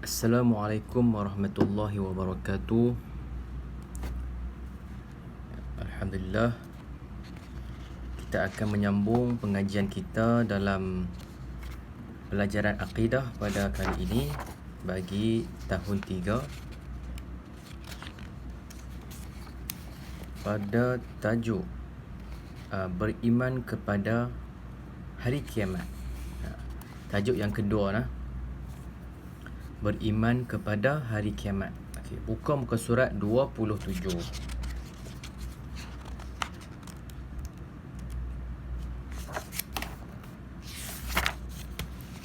Assalamualaikum warahmatullahi wabarakatuh. Alhamdulillah, kita akan menyambung pengajian kita dalam pelajaran akidah pada kali ini bagi tahun 3 pada tajuk beriman kepada hari kiamat. Tajuk yang kedua lah, beriman kepada hari kiamat. Okey, buka muka surat 27.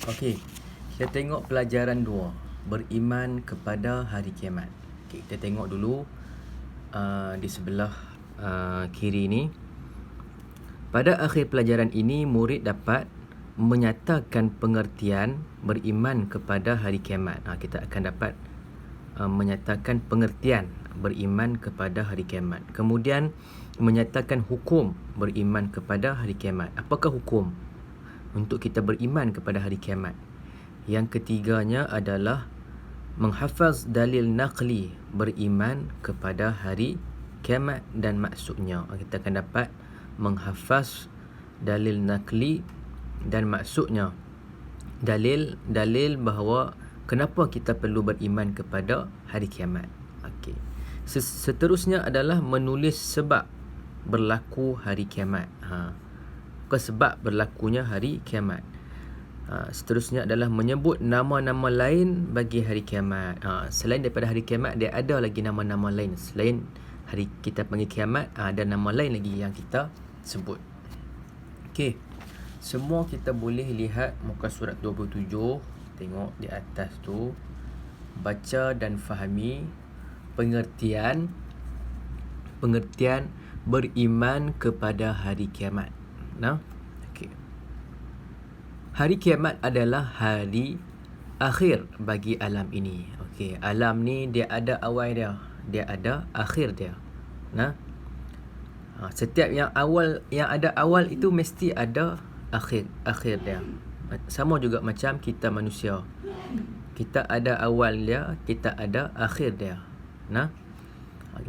Okey, kita tengok pelajaran 2, beriman kepada hari kiamat. Okey, kita tengok dulu di sebelah kiri ni. Pada akhir pelajaran ini, murid dapat menyatakan pengertian beriman kepada hari kiamat. Kita akan dapat menyatakan pengertian beriman kepada hari kiamat. Kemudian menyatakan hukum beriman kepada hari kiamat. Apakah hukum untuk kita beriman kepada hari kiamat? Yang ketiganya adalah menghafaz dalil naqli beriman kepada hari kiamat dan maksudnya. Kita akan dapat menghafaz dalil naqli dan maksudnya. Dalil bahawa kenapa kita perlu beriman kepada hari kiamat. Okey. Seterusnya adalah menulis sebab berlaku hari kiamat. Sebab berlakunya hari kiamat. Seterusnya adalah menyebut nama-nama lain bagi hari kiamat. Selain daripada hari kiamat, dia ada lagi nama-nama lain. Selain hari kita panggil kiamat, ada nama lain lagi yang kita sebut. Okey. Semua kita boleh lihat muka surat 27. Tengok di atas tu. Baca dan fahami pengertian beriman kepada hari kiamat. Okey. Hari kiamat adalah hari akhir bagi alam ini. Okey, alam ni dia ada awal dia, dia ada akhir dia. Setiap yang ada awal itu mesti ada akhir dia. Sama juga macam kita manusia. Kita ada awal dia, kita ada akhir dia.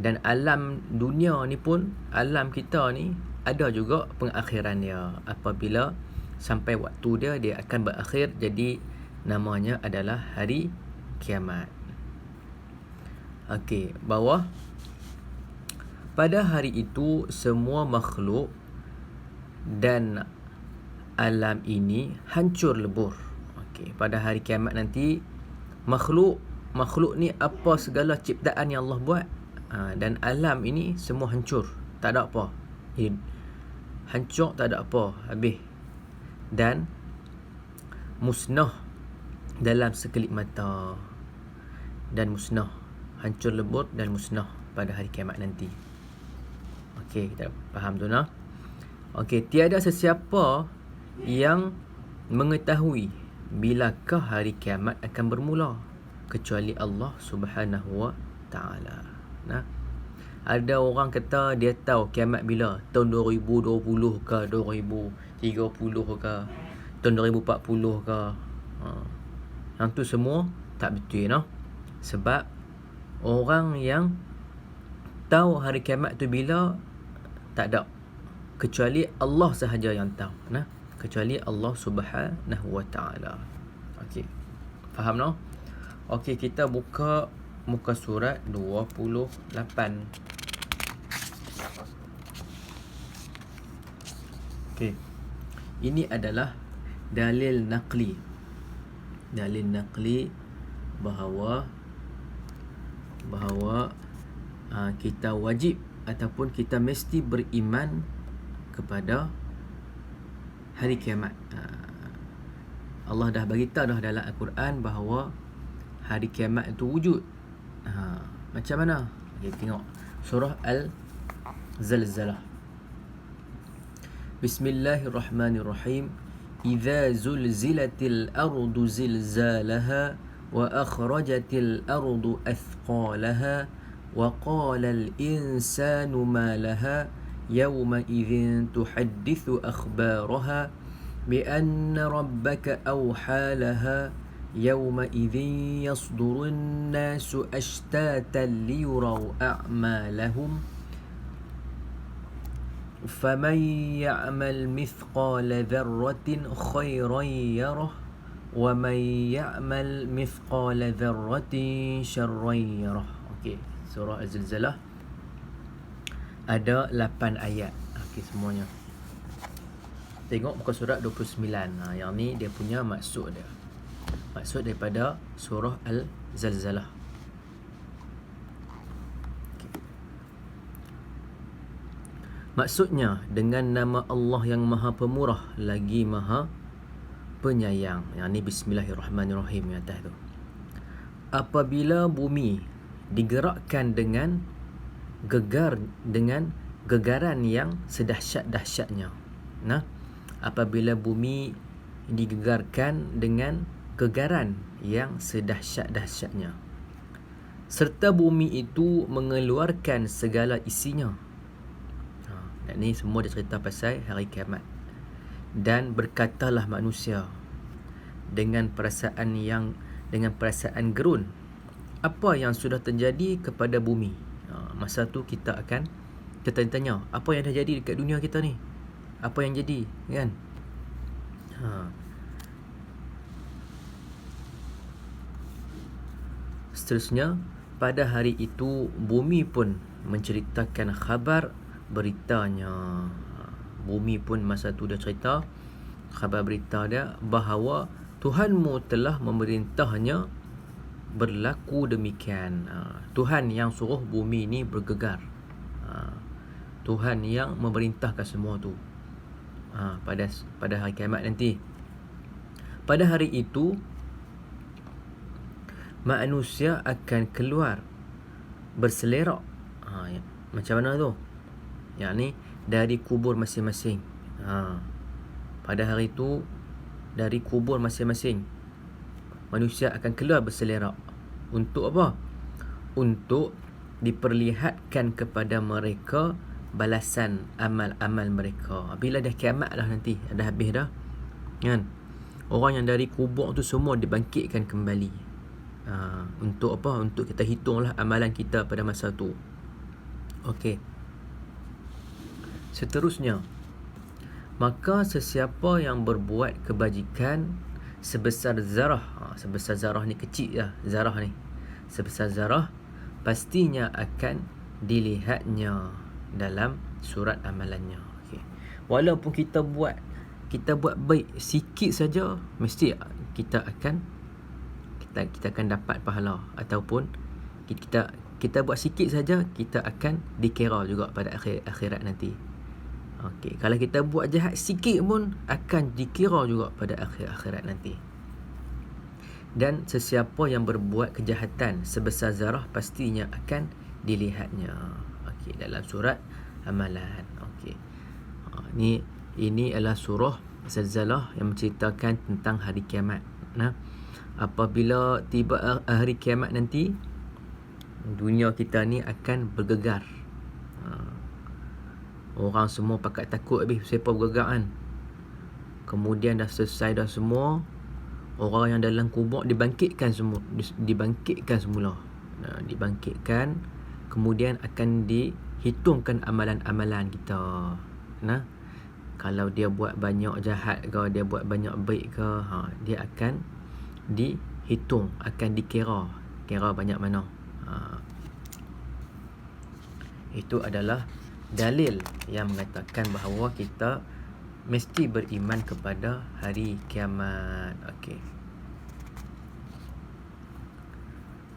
Dan alam dunia ni pun, alam kita ni ada juga pengakhiran dia. Apabila sampai waktu dia akan berakhir. Jadi namanya adalah hari kiamat. Okey, bawah. Pada hari itu semua makhluk dan alam ini hancur lebur. Okey, pada hari kiamat nanti makhluk ni apa segala ciptaan yang Allah buat, dan alam ini semua hancur, tak ada apa. Hancur, tak ada apa, habis. Dan musnah dalam sekelip mata. Dan musnah, hancur lebur dan musnah pada hari kiamat nanti. Okey, kita faham tu nah. Okey, tiada sesiapa yang mengetahui bilakah hari kiamat akan bermula kecuali Allah Subhanahu wa taala. Ada orang kata dia tahu kiamat bila, tahun 2020 ke, 2030 ke, tahun 2040 ke. Yang tu semua tak betul Sebab orang yang tahu hari kiamat tu bila tak ada, kecuali Allah sahaja yang tahu. Kecuali Allah Subhanahu wa taala. Okey. Faham Okey, kita buka muka surat 28. Okey. Ini adalah dalil naqli. Dalil naqli bahawa kita wajib ataupun kita mesti beriman kepada hari kiamat. Allah dah beritahu dah dalam Al-Quran bahawa hari kiamat itu wujud. Macam mana? Kita tengok surah Al-Zalzalah. Bismillahirrahmanirrahim. Idza zulzilatil ardu zilzalaha wa akhrajatil ardu athqalaha wa qala al-insanu ma laha يومئذ تحدث أخبارها بأن ربك أوحى لها يومئذ يصدر الناس أشتاتا ليروا أعمالهم فمن يعمل مثقال ذرة خيرا يره ومن يعمل مثقال ذرة شرا يره. Okey, surah Az-Zilzalah ada 8 ayat. Okey, semuanya. Tengok muka surat 29. Yang ni dia punya maksud dia. Maksud daripada surah Al-Zilzalah. Okay. Maksudnya dengan nama Allah yang Maha Pemurah lagi Maha Penyayang. Yang ni Bismillahirrahmanirrahim yang atas tu. Apabila bumi digerakkan dengan gegaran yang sedahsyat-dahsyatnya. Nah, apabila bumi digegarkan dengan gegaran yang sedahsyat-dahsyatnya, serta bumi itu mengeluarkan segala isinya. Dan ni semua dia cerita pasal hari kiamat. Dan berkatalah manusia dengan perasaan gerun, apa yang sudah terjadi kepada bumi. Masa tu kita akan tanya, apa yang dah jadi dekat dunia kita ni? Apa yang jadi, kan? Seterusnya, pada hari itu bumi pun menceritakan khabar beritanya. Bumi pun masa tu dia cerita khabar berita dia bahawa Tuhanmu telah memerintahnya berlaku demikian. Tuhan yang suruh bumi ni bergegar. Tuhan yang memerintahkan semua tu. Pada hari kiamat nanti. Pada hari itu manusia akan keluar berselerak. Macam mana tu? Yang ni dari kubur masing-masing. Pada hari itu dari kubur masing-masing manusia akan keluar berselerak. Untuk apa? Untuk diperlihatkan kepada mereka balasan amal-amal mereka. Bila dah kiamat dah nanti, dah habis dah, kan? Orang yang dari kubur tu semua dibangkitkan kembali. Untuk apa? Untuk kita hitunglah amalan kita pada masa tu. Okey. Seterusnya, maka sesiapa yang berbuat kebajikan sebesar zarah, sebesar zarah ni kecil lah, zarah ni sebesar zarah, pastinya akan dilihatnya dalam surat amalannya. Okay. Walaupun kita buat baik sikit saja, mesti kita akan dapat pahala. Ataupun kita buat sikit saja, kita akan dikira juga pada akhirat nanti. Okey, kalau kita buat jahat sikit pun akan dikira juga pada akhirat nanti. Dan sesiapa yang berbuat kejahatan sebesar zarah pastinya akan dilihatnya. Okey, dalam surat amalan. Okey. Ini adalah surah Zilzalah yang menceritakan tentang hari kiamat. Nah, apabila tiba hari kiamat nanti, dunia kita ni akan bergegar. Orang semua pakat takut habis, siapa bergerak kan. Kemudian dah selesai dah semua, orang yang dalam kubur dibangkitkan semula. Dibangkitkan, kemudian akan dihitungkan amalan-amalan kita. Nah, kalau dia buat banyak jahat ke, dia buat banyak baik ke, dia akan dihitung, akan dikira banyak mana. Itu adalah dalil yang mengatakan bahawa kita mesti beriman kepada hari kiamat.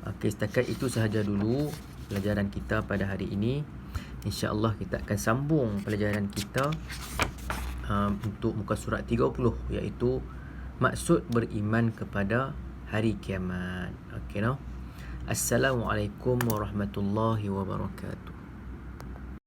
Okey, setakat itu sahaja dulu pelajaran kita pada hari ini. InsyaAllah kita akan sambung pelajaran kita untuk muka surat 30, iaitu maksud beriman kepada hari kiamat. Okey, no? Assalamualaikum warahmatullahi wabarakatuh.